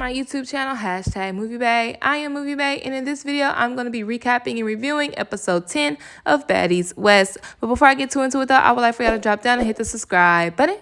my YouTube channel, #MovieBay. I am MovieBay, and in this video, I'm going to be recapping and reviewing episode 10 of Baddies West. But before I get too into it, though, I would like for y'all to drop down and hit the subscribe button.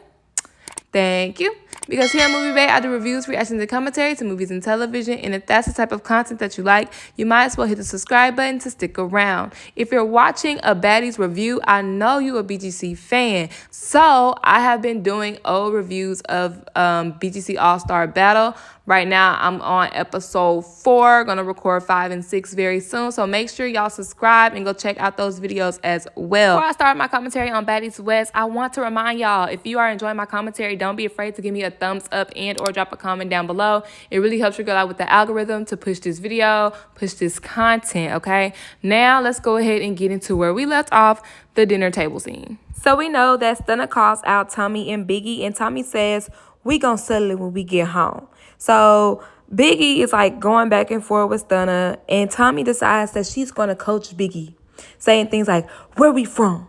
Thank you. Because here at MovieBay, I do reviews, reactions, and commentary to movies and television. And if that's the type of content that you like, you might as well hit the subscribe button to stick around. If you're watching a Baddies review, I know you a BGC fan. So I have been doing old reviews of BGC All-Star Battle. Right now, I'm on episode 4. Gonna record 5 and 6 very soon. So make sure y'all subscribe and go check out those videos as well. Before I start my commentary on Baddies West, I want to remind y'all, if you are enjoying my commentary, don't be afraid to give me a thumbs up and or drop a comment down below. It really helps your girl out with the algorithm to push this video, push this content, okay? Now, let's go ahead and get into where we left off, the dinner table scene. So we know that Stunner calls out Tommie and Biggie, and Tommie says, "We gonna settle it when we get home." So Biggie is like going back and forth with Stunner, and Tommie decides that she's going to coach Biggie, saying things like, "Where we from?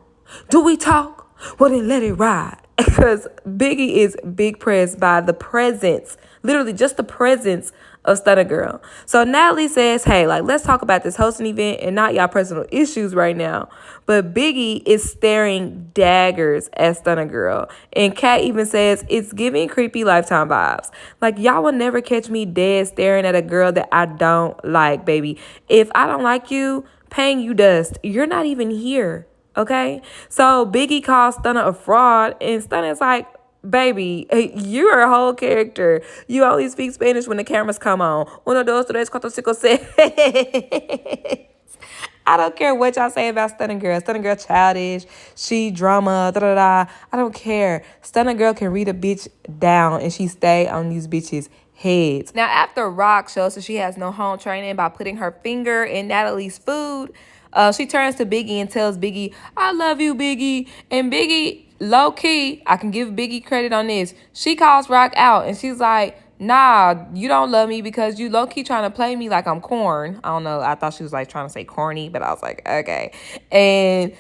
Do we talk? Well, then let it ride." Because Biggie is big pressed by the presence, literally just the presence of Stunner Girl. So Natalie says, "Hey, like, let's talk about this hosting event and not y'all personal issues right now." But Biggie is staring daggers at Stunner Girl. And Kat even says, "It's giving creepy Lifetime vibes. Like, y'all will never catch me dead staring at a girl that I don't like, baby. If I don't like you, paying you dust. You're not even here, okay?" So Biggie calls Stunner a fraud, and Stunner's like, "Baby, you're a whole character. You only speak Spanish when the cameras come on. 1, 2, 3, 4, 5, 6. I don't care what y'all say about Stunner Girl. Stunner Girl childish. She drama. Da-da-da. I don't care. Stunner Girl can read a bitch down, and she stay on these bitches' heads. Now, after Rock shows that she has no home training by putting her finger in Natalie's food, she turns to Biggie and tells Biggie, "I love you, Biggie." And Biggie, low-key, I can give Biggie credit on this. She calls Rock out, and she's like, "Nah, you don't love me because you low-key trying to play me like I'm corn." I don't know. I thought she was like trying to say corny, but I was like, okay. And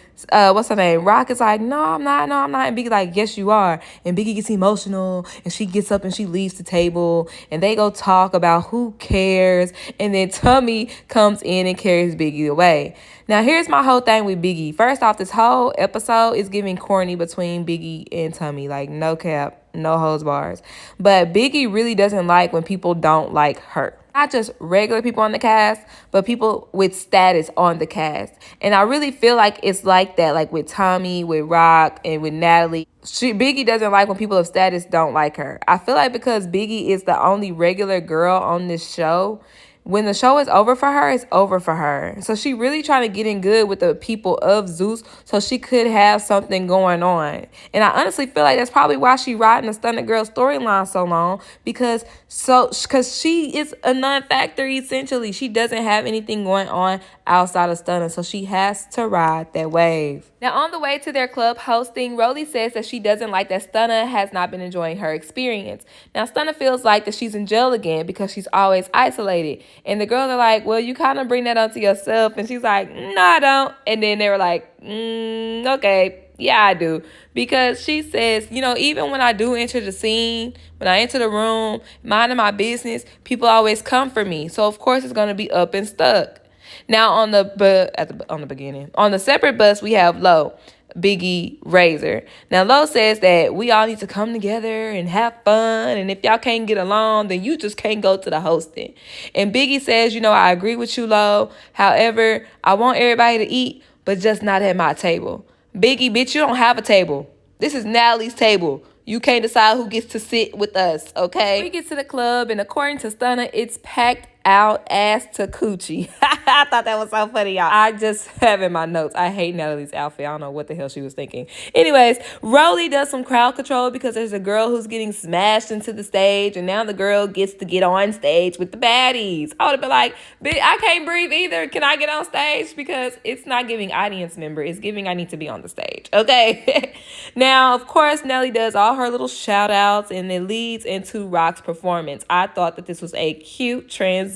what's her name? Rock is like, "No, I'm not. No, I'm not." And Biggie like, "Yes, you are." And Biggie gets emotional, and she gets up and she leaves the table, and they go talk about who cares. And then Tommie comes in and carries Biggie away. Now, here's my whole thing with Biggie. First off, this whole episode is giving corny between Biggie and Tommie. Like, no cap. No holds bars. But Biggie really doesn't like when people don't like her. Not just regular people on the cast, but people with status on the cast. And I really feel like it's like that, like with Tommie, with Rock, and with Natalie. Biggie doesn't like when people of status don't like her. I feel like because Biggie is the only regular girl on this show, when the show is over for her, it's over for her. So she really trying to get in good with the people of Zeus so she could have something going on. And I honestly feel like that's probably why she riding the Stunner Girl storyline so long, because she is a non-factor essentially. She doesn't have anything going on outside of Stunner, so she has to ride that wave. Now, on the way to their club hosting, Rolly says that she doesn't like that Stunner has not been enjoying her experience. Now, Stunner feels like that she's in jail again because she's always isolated. And the girls are like, "Well, you kind of bring that onto yourself." And she's like, "No, I don't." And then they were like, "Okay, yeah, I do." Because she says, even when I do enter the scene, when I enter the room, minding my business, people always come for me. So, of course, it's going to be up and stuck. Now, on the separate bus, we have Lo, Biggie, Razor. Now, Lo says that we all need to come together and have fun, and if y'all can't get along, then you just can't go to the hosting. And Biggie says, "I agree with you, Lo. However, I want everybody to eat, but just not at my table." Biggie, bitch, you don't have a table. This is Natalie's table. You can't decide who gets to sit with us, okay? We get to the club, and according to Stunner, it's packed out ass to coochie. I thought that was so funny, y'all. I just have in my notes, I hate Natalie's outfit. I don't know what the hell she was thinking. Anyways, Rolly does some crowd control because there's a girl who's getting smashed into the stage, and now the girl gets to get on stage with the baddies. I would have been like, "Bitch, I can't breathe either. Can I get on stage?" Because it's not giving audience member. It's giving I need to be on the stage, okay? Now, of course, Nelly does all her little shout outs, and it leads into Rock's performance. I thought that this was a cute transition,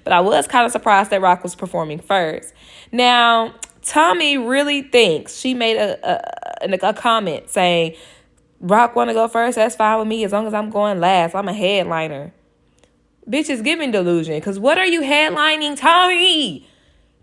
but I was kind of surprised that Rock was performing first. Now, Tommie really thinks she made a comment saying, "Rock want to go first? That's fine with me as long as I'm going last. I'm a headliner." Bitch is giving delusion. Because what are you headlining, Tommie?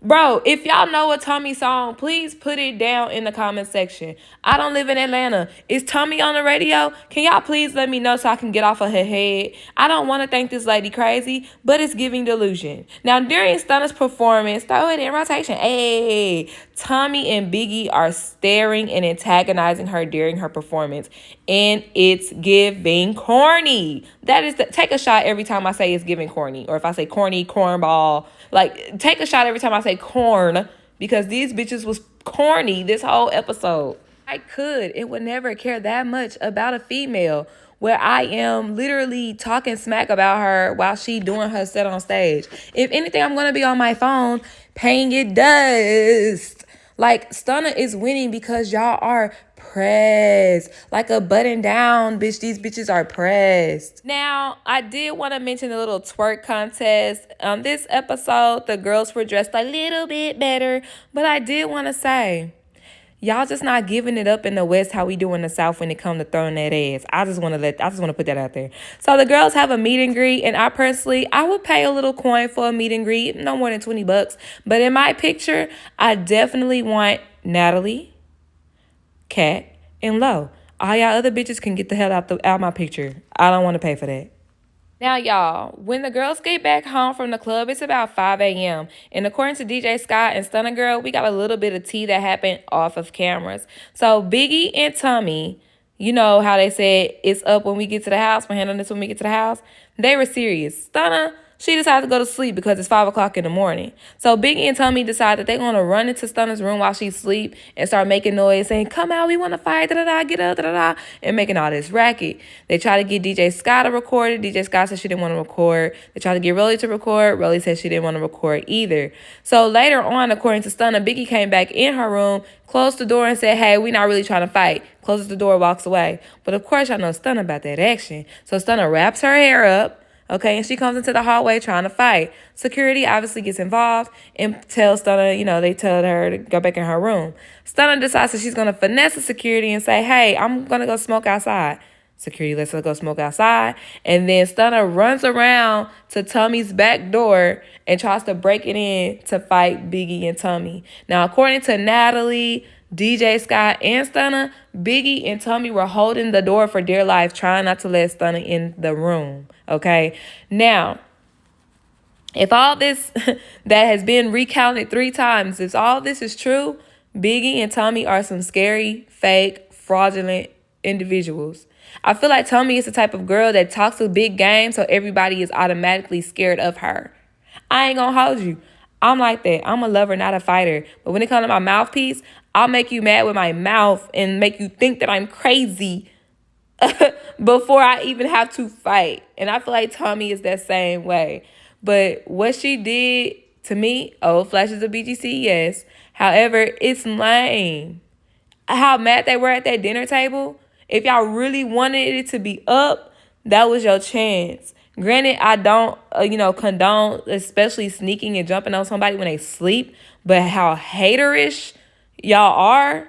Bro, if y'all know a Tommie song, please put it down in the comment section. I don't live in Atlanta. Is Tommie on the radio? Can y'all please let me know so I can get off of her head? I don't want to think this lady crazy, but it's giving delusion. Now, during Stunna's performance, throw it in rotation. Hey, Tommie and Biggie are staring and antagonizing her during her performance, and it's giving corny. That is take a shot every time I say it's giving corny, or if I say corny, cornball. Like, take a shot every time I say corn, because these bitches was corny this whole episode. I could and would never care that much about a female where I am literally talking smack about her while she doing her set on stage. If anything, I'm going to be on my phone paying it dust. Like, Stunna is winning because y'all are pressed. Like a button down, bitch. These bitches are pressed. Now, I did want to mention a little twerk contest. On this episode, the girls were dressed a little bit better. But I did want to say, y'all just not giving it up in the West how we do in the South when it comes to throwing that ass. I just want to put that out there. So the girls have a meet and greet, and I would pay a little coin for a meet and greet, no more than $20. But in my picture, I definitely want Natalie, Kat, and Lo. All y'all other bitches can get the hell out my picture. I don't want to pay for that. Now, y'all, when the girls get back home from the club, it's about 5 a.m. And according to DJ Scott and Stunna Girl, we got a little bit of tea that happened off of cameras. So Biggie and Tommie, you know how they said it's up when we get to the house, we're handling this when we get to the house. They were serious. Stunna, she decided to go to sleep because it's 5 o'clock in the morning. So Biggie and Tommie decide that they're going to run into Stunna's room while she's asleep and start making noise, saying, come out, we want to fight, da-da-da, get up, da-da-da, and making all this racket. They try to get DJ Scott to record it. DJ Scott said she didn't want to record. They tried to get Rolly to record. Rolly said she didn't want to record either. So later on, according to Stunna, Biggie came back in her room, closed the door, and said, hey, we're not really trying to fight. Closes the door, walks away. But of course, y'all know Stunna about that action. So Stunna wraps her hair up. Okay, and she comes into the hallway trying to fight. Security obviously gets involved and tells Stunna, they tell her to go back in her room. Stunna decides that she's going to finesse the security and say, hey, I'm going to go smoke outside. Security lets her go smoke outside. And then Stunna runs around to Tommie's back door and tries to break it in to fight Biggie and Tommie. Now, according to Natalie, DJ Scott, and Stunna, Biggie and Tommie were holding the door for dear life, trying not to let Stunna in the room. Okay? Now, if all this that has been recounted 3 times, if all this is true, Biggie and Tommie are some scary, fake, fraudulent individuals. I feel like Tommie is the type of girl that talks a big game, so everybody is automatically scared of her. I ain't gonna hold you. I'm like that. I'm a lover, not a fighter. But when it comes to my mouthpiece, I'll make you mad with my mouth and make you think that I'm crazy before I even have to fight. And I feel like Tommie is that same way. But what she did to me, flashes of BGC, yes. However, it's lame. How mad they were at that dinner table. If y'all really wanted it to be up, that was your chance. Granted, I don't, condone, especially sneaking and jumping on somebody when they sleep. But how haterish y'all are,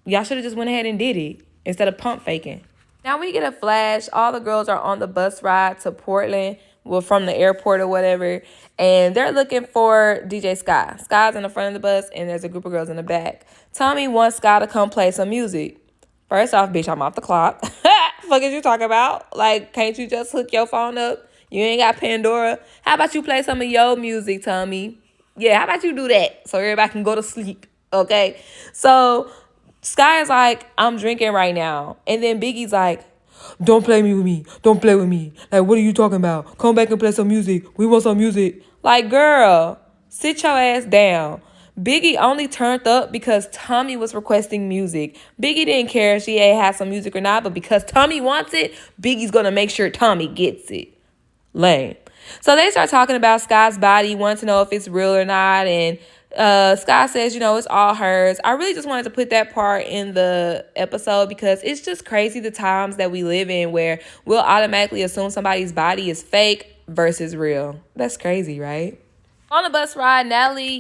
y'all should have just went ahead and did it instead of pump faking. Now we get a flash. All the girls are on the bus ride to Portland, from the airport or whatever. And they're looking for DJ Sky. Sky's in the front of the bus, and there's a group of girls in the back. Tommie wants Sky to come play some music. First off, bitch, I'm off the clock. Fuck is you talking about? Like, can't you just hook your phone up? You ain't got Pandora. How about you play some of your music, Tommie? Yeah, how about you do that so everybody can go to sleep, okay? So Sky is like, I'm drinking right now. And then Biggie's like, don't play with me. Don't play with me. Like, what are you talking about? Come back and play some music. We want some music. Like, girl, sit your ass down. Biggie only turned up because Tommie was requesting music. Biggie didn't care if she had some music or not, but because Tommie wants it, Biggie's going to make sure Tommie gets it. Lame. So they start talking about Sky's body, want to know if it's real or not, and Sky says, it's all hers. I really just wanted to put that part in the episode because it's just crazy the times that we live in where we'll automatically assume somebody's body is fake versus real. That's crazy, right? On the bus ride, Natalie,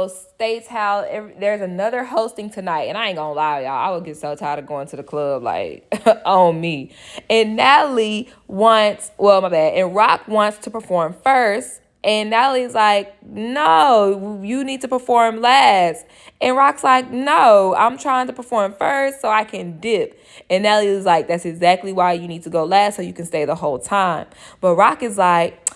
states how there's another hosting tonight. And I ain't gonna lie, y'all. I would get so tired of going to the club, like, on me. And Natalie wants, well, my bad. And Rock wants to perform first. And Natalie's like, no, you need to perform last. And Rock's like, no, I'm trying to perform first so I can dip. And Natalie's like, that's exactly why you need to go last so you can stay the whole time. But Rock is like,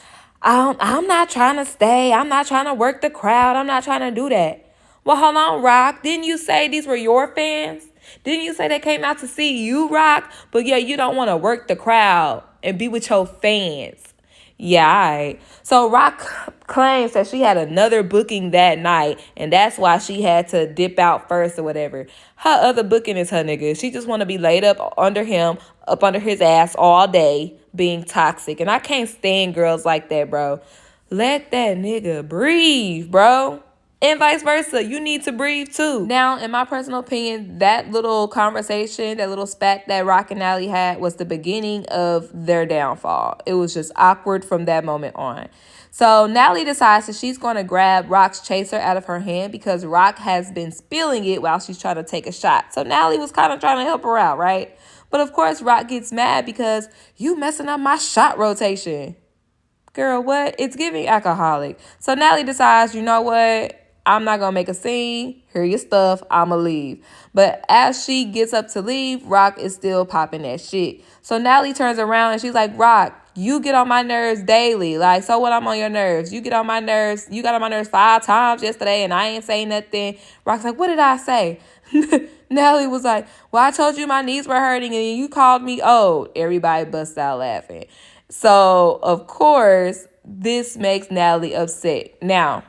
I'm not trying to stay. I'm not trying to work the crowd. I'm not trying to do that. Well, hold on, Rock. Didn't you say these were your fans? Didn't you say they came out to see you, Rock? But yeah, you don't want to work the crowd and be with your fans. Yeah, all right. So Rock claims that she had another booking that night, and that's why she had to dip out first or whatever. Her other booking is her nigga. She just want to be laid up under him, up under his ass all day, being toxic. And I can't stand girls like that, bro. Let that nigga breathe, bro. And vice versa. You need to breathe too. Now, in my personal opinion, that little conversation, that little spat that Rock and Natalie had was the beginning of their downfall. It was just awkward from that moment on. So Natalie decides that she's going to grab Rock's chaser out of her hand because Rock has been spilling it while she's trying to take a shot. So Natalie was kind of trying to help her out, right? But of course, Rock gets mad because you messing up my shot rotation. Girl, what? It's giving alcoholic. So Natalie decides, you know what? I'm not going to make a scene. Here your stuff. I'm going to leave. But as she gets up to leave, Rock is still popping that shit. So Natalie turns around and she's like, Rock, you get on my nerves daily. Like, so what? I'm on your nerves. You get on my nerves. You got on my nerves 5 times yesterday and I ain't saying nothing. Rock's like, what did I say? Natalie was like, well, I told you my knees were hurting and you called me old. Everybody busts out laughing. So, of course, this makes Natalie upset. Now,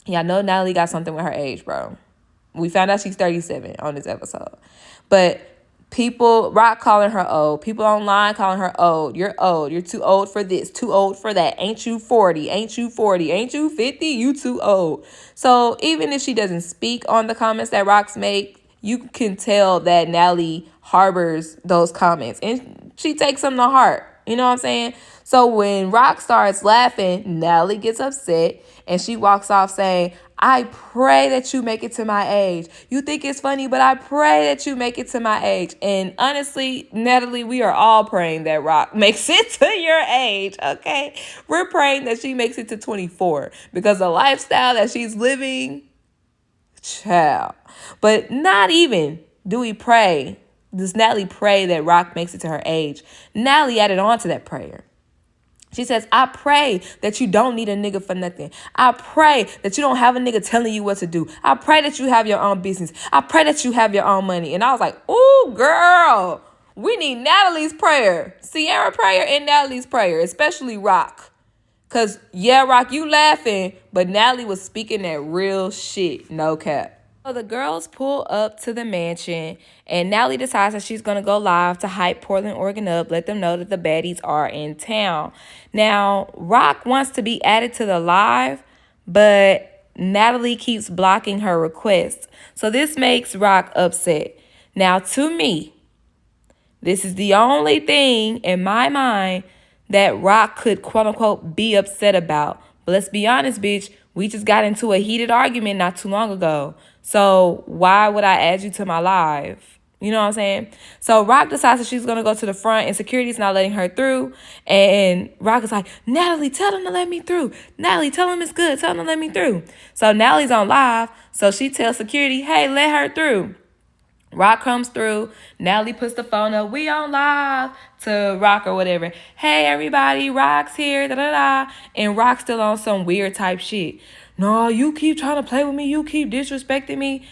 y'all know Natalie got something with her age, bro. We found out she's 37 on this episode. But people, Rock calling her old. People online calling her old. You're old. You're too old for this. Too old for that. Ain't you 40? Ain't you 40? Ain't you 50? You too old. So even if she doesn't speak on the comments that Rock's make, you can tell that Natalie harbors those comments. And she takes them to heart. You know what I'm saying? So when Rock starts laughing, Natalie gets upset and she walks off saying, I pray that you make it to my age. You think it's funny, but I pray that you make it to my age. And honestly, Natalie, we are all praying that Rock makes it to your age, okay? We're praying that she makes it to 24 because the lifestyle that she's living, child. But not even do we pray. Does Natalie pray that Rock makes it to her age? Natalie added on to that prayer. She says, I pray that you don't need a nigga for nothing. I pray that you don't have a nigga telling you what to do. I pray that you have your own business. I pray that you have your own money. And I was like, ooh, girl, we need Natalie's prayer. Sierra prayer and Natalie's prayer, especially Rock. Because, yeah, Rock, you laughing, but Natalie was speaking that real shit, no cap. So the girls pull up to the mansion, and Natalie decides that she's going to go live to hype Portland, Oregon up, let them know that the baddies are in town. Now, Rock wants to be added to the live, but Natalie keeps blocking her requests. So this makes Rock upset. Now, to me, this is the only thing in my mind that Rock could, quote unquote, be upset about. But let's be honest, bitch, we just got into a heated argument not too long ago. So why would I add you to my live? You know what I'm saying? So Rock decides that she's going to go to the front and security's not letting her through. And Rock is like, Natalie, tell them to let me through. Natalie, tell them it's good. Tell them to let me through. So Natalie's on live. So she tells security, hey, let her through. Rock comes through. Natalie puts the phone up. We on live to Rock or whatever. Hey, everybody. Rock's here. Da-da-da. And Rock's still on some weird type shit. No, you keep trying to play with me. You keep disrespecting me.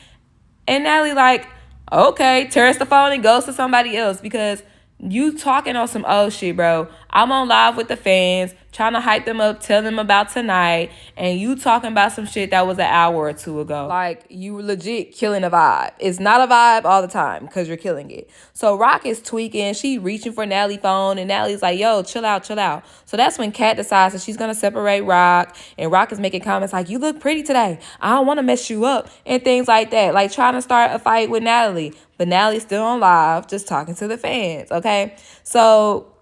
And Natalie like, okay, turns the phone and goes to somebody else because you talking on some old shit, bro. I'm on live with the fans, trying to hype them up, tell them about tonight, and you talking about some shit that was an hour or two ago. Like, you were legit killing a vibe. It's not a vibe all the time because you're killing it. So Rock is tweaking. She reaching for Natalie's phone, and Natalie's like, yo, chill out, chill out. So that's when Kat decides that she's going to separate Rock, and Rock is making comments like, you look pretty today. I don't want to mess you up, and things like that. Like, trying to start a fight with Natalie. But Natalie's still on live, just talking to the fans, okay? So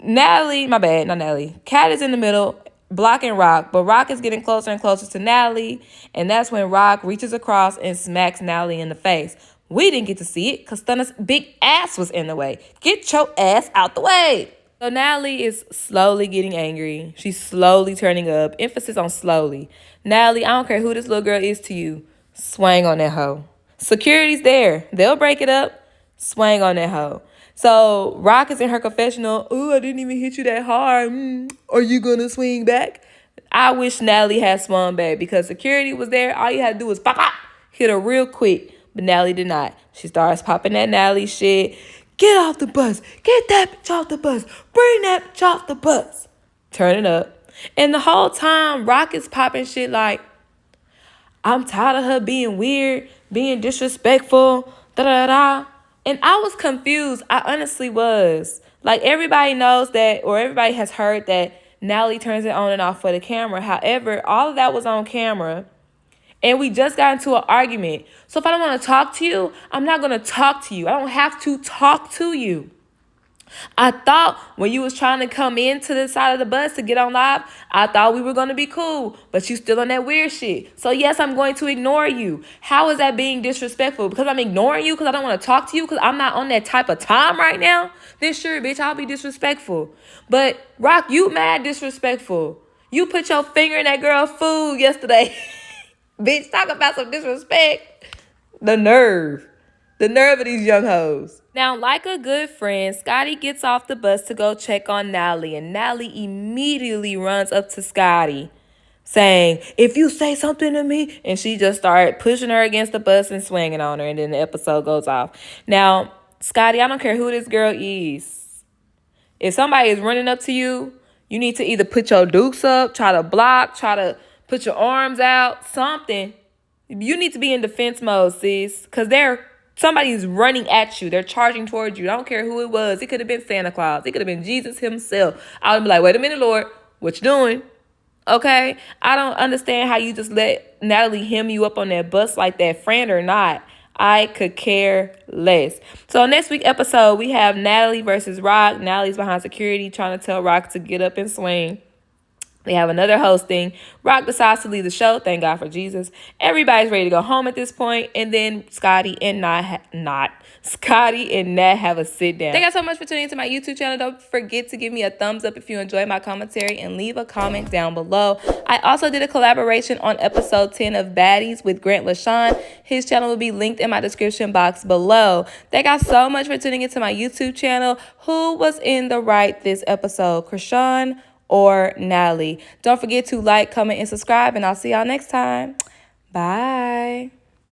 Natalie, my bad, not Natalie. Kat is in the middle blocking Rock, but Rock is getting closer and closer to Natalie, and that's when Rock reaches across and smacks Natalie in the face. We didn't get to see it because Stunner's big ass was in the way. Get your ass out the way. So Natalie is slowly getting angry. She's slowly turning up. Emphasis on slowly. Natalie, I don't care who this little girl is to you. Swang on that hoe. Security's there. They'll break it up. Swang on that hoe. So Rock is in her confessional. Ooh, I didn't even hit you that hard. Are you going to swing back? I wish Natalie had swung back because security was there. All you had to do was pop, pop, hit her real quick. But Natalie did not. She starts popping that Natalie shit. Get off the bus. Get that bitch off the bus. Bring that bitch off the bus. Turn it up. And the whole time, Rock is popping shit like, I'm tired of her being weird, being disrespectful, da-da-da. And I was confused. I honestly was. Like, everybody knows that, or everybody has heard that Natalie turns it on and off for the camera. However, all of that was on camera. And we just got into an argument. So if I don't want to talk to you, I'm not going to talk to you. I don't have to talk to you. I thought when you was trying to come into the side of the bus to get on live, I thought we were going to be cool. But you still on that weird shit. So yes, I'm going to ignore you. How is that being disrespectful? Because I'm ignoring you because I don't want to talk to you because I'm not on that type of time right now? Then sure, bitch, I'll be disrespectful. But Rock, you mad disrespectful. You put your finger in that girl's food yesterday. Bitch, talk about some disrespect. The nerve. The nerve of these young hoes. Now, like a good friend, Scotty gets off the bus to go check on Natalie. And Natalie immediately runs up to Scotty saying, if you say something to me. And she just started pushing her against the bus and swinging on her. And then the episode goes off. Now, Scotty, I don't care who this girl is. If somebody is running up to you, you need to either put your dukes up, try to block, try to put your arms out, something. You need to be in defense mode, sis. Because somebody's running at you. They're charging towards you. I don't care who it was. It could have been Santa Claus. It could have been Jesus himself. I would be like, wait a minute, Lord. What you doing? Okay? I don't understand how you just let Natalie hem you up on that bus like that, friend or not. I could care less. So next week episode, we have Natalie versus Rock. Natalie's behind security trying to tell Rock to get up and swing. They have another hosting. Rock decides to leave the show. Thank God for Jesus. Everybody's ready to go home at this point. And then Scotty and Nat have a sit down. Thank you so much for tuning into my YouTube channel. Don't forget to give me a thumbs up if you enjoy my commentary and leave a comment down below. I also did a collaboration on episode 10 of Baddies with Grant LaShawn. His channel will be linked in my description box below. Thank you so much for tuning into my YouTube channel. Who was in the right this episode? Krishan or Natalie? Don't forget to like, comment, and subscribe, and I'll see y'all next time. Bye.